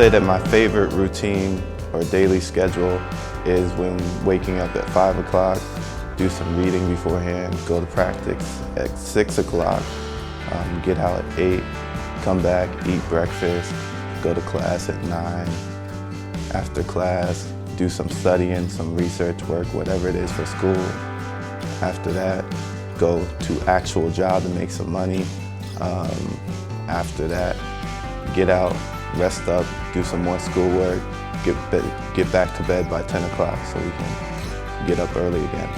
say that my favorite routine or daily schedule is when waking up at 5 o'clock, do some reading beforehand, go to practice at 6 o'clock, get out at 8, come back, eat breakfast, go to class at 9. After class, do some studying, some research work, whatever it is for school. After that, go to actual job and make some money. After that, get out, rest up, do some more schoolwork, get back to bed by 10 o'clock so we can get up early again.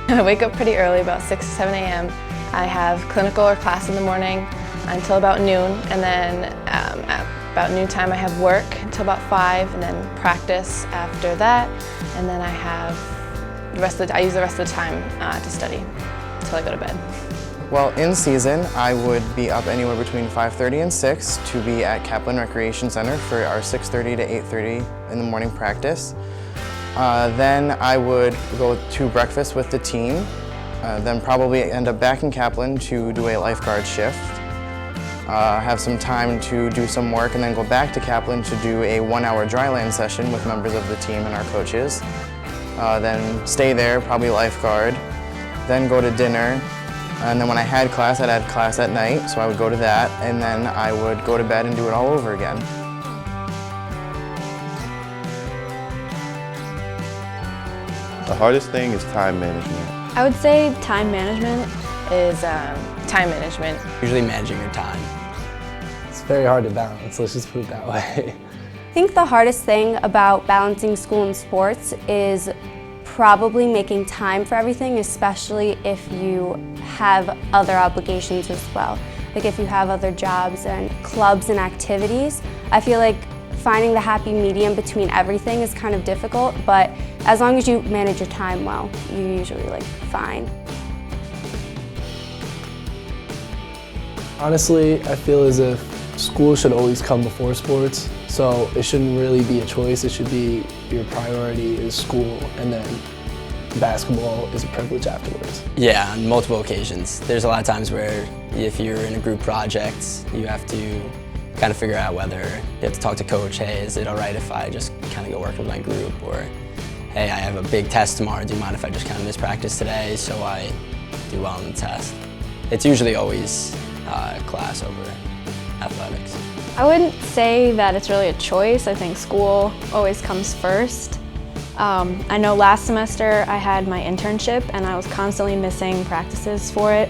I wake up pretty early, about 6 or 7 a.m. I have clinical or class in the morning until about noon, and then at about noontime I have work until about 5, and then practice after that, and then I have I use the rest of the time to study until I go to bed. Well, in season, I would be up anywhere between 5:30 and 6 to be at Kaplan Recreation Center for our 6:30 to 8:30 in the morning practice. Then I would go to breakfast with the team, then probably end up back in Kaplan to do a lifeguard shift, have some time to do some work, and then go back to Kaplan to do a 1-hour dryland session with members of the team and our coaches. Then stay there, probably lifeguard, then go to dinner, and then when I had class, I'd have class at night, so I would go to that, and then I would go to bed and do it all over again. The hardest thing is time management. I would say time management is time management. Usually managing your time. It's very hard to balance, let's just put it that way. I think the hardest thing about balancing school and sports is probably making time for everything, especially if you have other obligations as well. Like if you have other jobs and clubs and activities. I feel like finding the happy medium between everything is kind of difficult, but as long as you manage your time well, you're usually fine. Honestly, I feel as if school should always come before sports, so it shouldn't really be a choice. It should be your priority is school, and then basketball is a privilege afterwards. Yeah, on multiple occasions. There's a lot of times where if you're in a group project, you have to kind of figure out whether you have to talk to coach, hey, is it all right if I just kind of go work with my group? Or, hey, I have a big test tomorrow, do you mind if I just kind of miss practice today so I do well on the test? It's usually always class over athletics. I wouldn't say that it's really a choice. I think school always comes first. I know last semester I had my internship and I was constantly missing practices for it,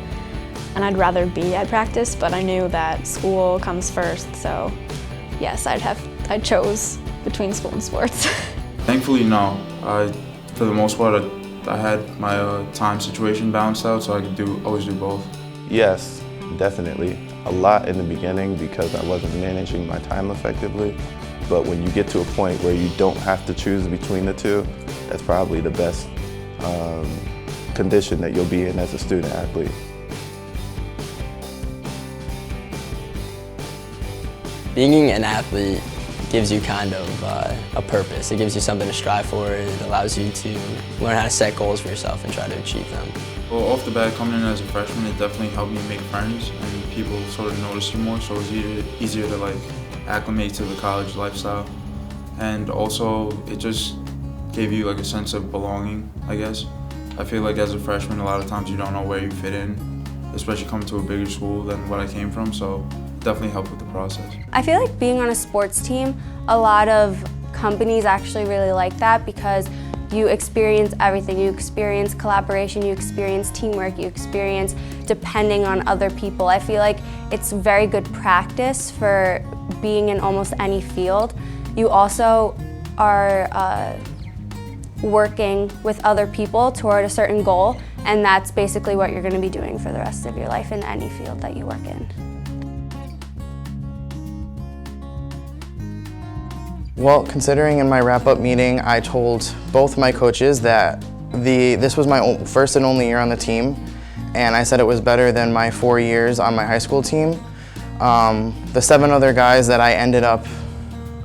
and I'd rather be at practice, but I knew that school comes first, so yes, I chose between school and sports. Thankfully, no. For the most part, I had my time situation balanced out, so I could always do both. Yes, definitely. A lot in the beginning because I wasn't managing my time effectively. But when you get to a point where you don't have to choose between the two, that's probably the best condition that you'll be in as a student athlete. Being an athlete gives you kind of a purpose. It gives you something to strive for. It allows you to learn how to set goals for yourself and try to achieve them. Well, off the bat, coming in as a freshman, it definitely helped me make friends, and people sort of notice you more, so it was easier to acclimate to the college lifestyle. And also, it just gave you a sense of belonging, I guess. I feel like as a freshman, a lot of times you don't know where you fit in, especially coming to a bigger school than what I came from, so it definitely helped with the process. I feel like being on a sports team, a lot of companies actually really like that because you experience everything. You experience collaboration, you experience teamwork, you experience depending on other people. I feel like it's very good practice for being in almost any field. You also are working with other people toward a certain goal, and that's basically what you're going to be doing for the rest of your life in any field that you work in. Well, considering in my wrap-up meeting, I told both my coaches that this was my first and only year on the team, and I said it was better than my 4 years on my high school team. The 7 other guys that I ended up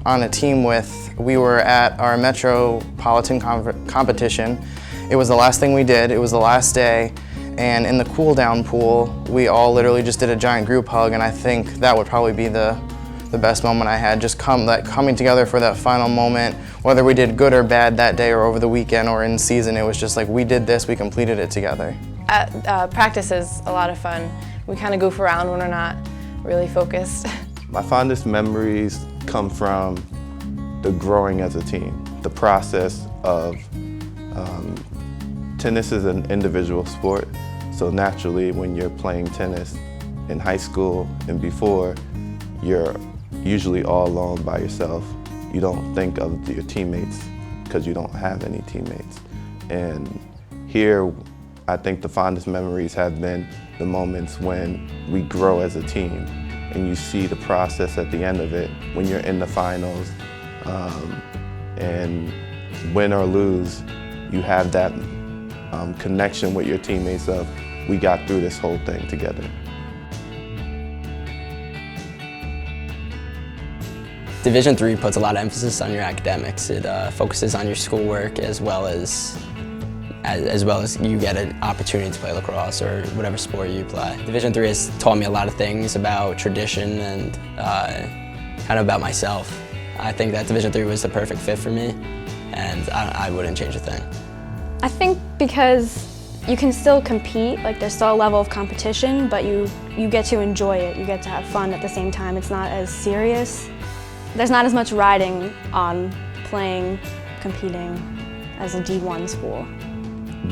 on a team with, we were at our metropolitan competition. It was the last thing we did. It was the last day, and in the cool down pool, we all literally just did a giant group hug, and I think that would probably be the the best moment I had. Just coming together for that final moment, whether we did good or bad that day or over the weekend or in season, it was just like we did this, we completed it together. Practice is a lot of fun. We kind of goof around when we're not really focused. My fondest memories come from the growing as a team, the process of tennis is an individual sport, so naturally when you're playing tennis in high school and before, you're usually all alone by yourself. You don't think of your teammates because you don't have any teammates. And here, I think the fondest memories have been the moments when we grow as a team and you see the process at the end of it when you're in the finals. And win or lose, you have that connection with your teammates of, we got through this whole thing together. Division III puts a lot of emphasis on your academics. It focuses on your schoolwork as well as you get an opportunity to play lacrosse or whatever sport you play. Division III has taught me a lot of things about tradition and kind of about myself. I think that Division III was the perfect fit for me, and I wouldn't change a thing. I think because you can still compete, like there's still a level of competition, but you get to enjoy it. You get to have fun at the same time. It's not as serious. There's not as much riding on playing, competing as a D1 school.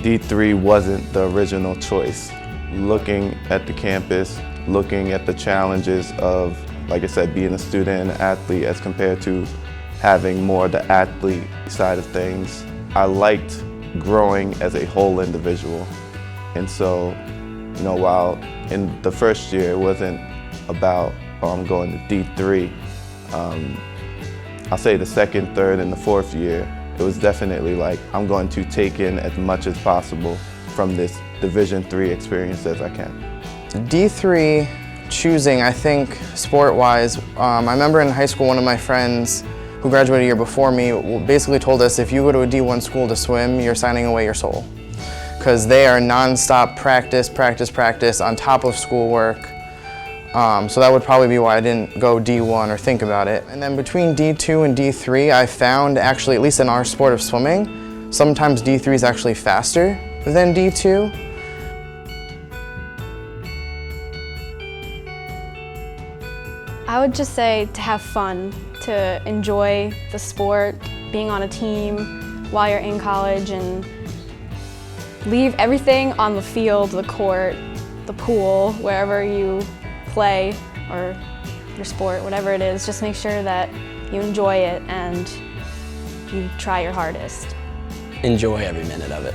D3 wasn't the original choice. Looking at the campus, looking at the challenges of, like I said, being a student and an athlete as compared to having more the athlete side of things, I liked growing as a whole individual. And so, you know, while in the first year it wasn't about, oh, I'm going to D3, I'll say the second, third, and the fourth year, it was definitely like, I'm going to take in as much as possible from this Division III experience as I can. D3 choosing, I think, sport-wise, I remember in high school one of my friends who graduated a year before me basically told us if you go to a D1 school to swim, you're signing away your soul. Because they are non-stop practice, practice, practice on top of schoolwork. So that would probably be why I didn't go D1 or think about it. And then between D2 and D3, I found actually, at least in our sport of swimming, sometimes D3 is actually faster than D2. I would just say to have fun, to enjoy the sport, being on a team while you're in college, and leave everything on the field, the court, the pool, wherever you play or your sport, whatever it is. Just make sure that you enjoy it and you try your hardest. Enjoy every minute of it.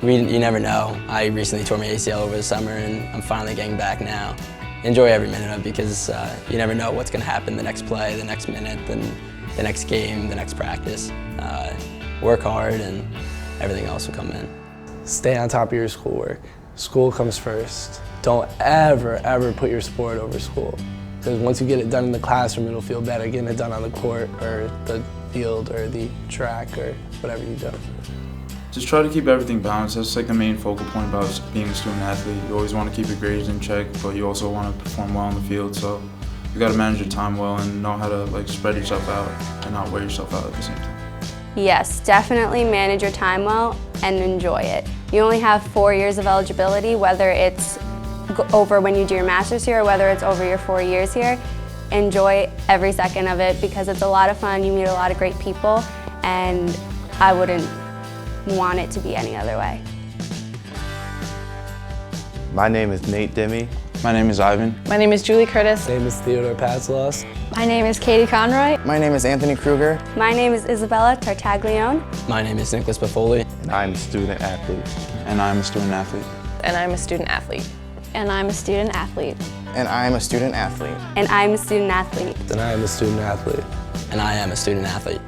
You never know. I recently tore my ACL over the summer and I'm finally getting back now. Enjoy every minute of it because you never know what's going to happen the next play, the next minute, the next game, the next practice. Work hard and everything else will come in. Stay on top of your schoolwork. School comes first. Don't ever put your sport over school. Because once you get it done in the classroom, it'll feel better getting it done on the court or the field or the track or whatever you do. Just try to keep everything balanced. That's like the main focal point about being a student athlete. You always want to keep your grades in check, but you also want to perform well on the field. So you got to manage your time well and know how to like spread yourself out and not wear yourself out at the same time. Yes, definitely manage your time well and enjoy it. You only have 4 years of eligibility, whether it's over when you do your master's here or whether it's over your 4 years here. Enjoy every second of it because it's a lot of fun. You meet a lot of great people, and I wouldn't want it to be any other way. My name is Nate Demme. My name is Ivan. My name is Julie Curtis. My name is Theodore Patzlos. My name is Katie Conroy. My name is Anthony Kruger. My name is Isabella Tartaglione. My name is Nicholas Buffoli. And I'm a student athlete. And I'm a student athlete. And I'm a student athlete. And I'm a student athlete. And I'm a student athlete. And I'm a student athlete. And I am a student athlete. And I am a student athlete.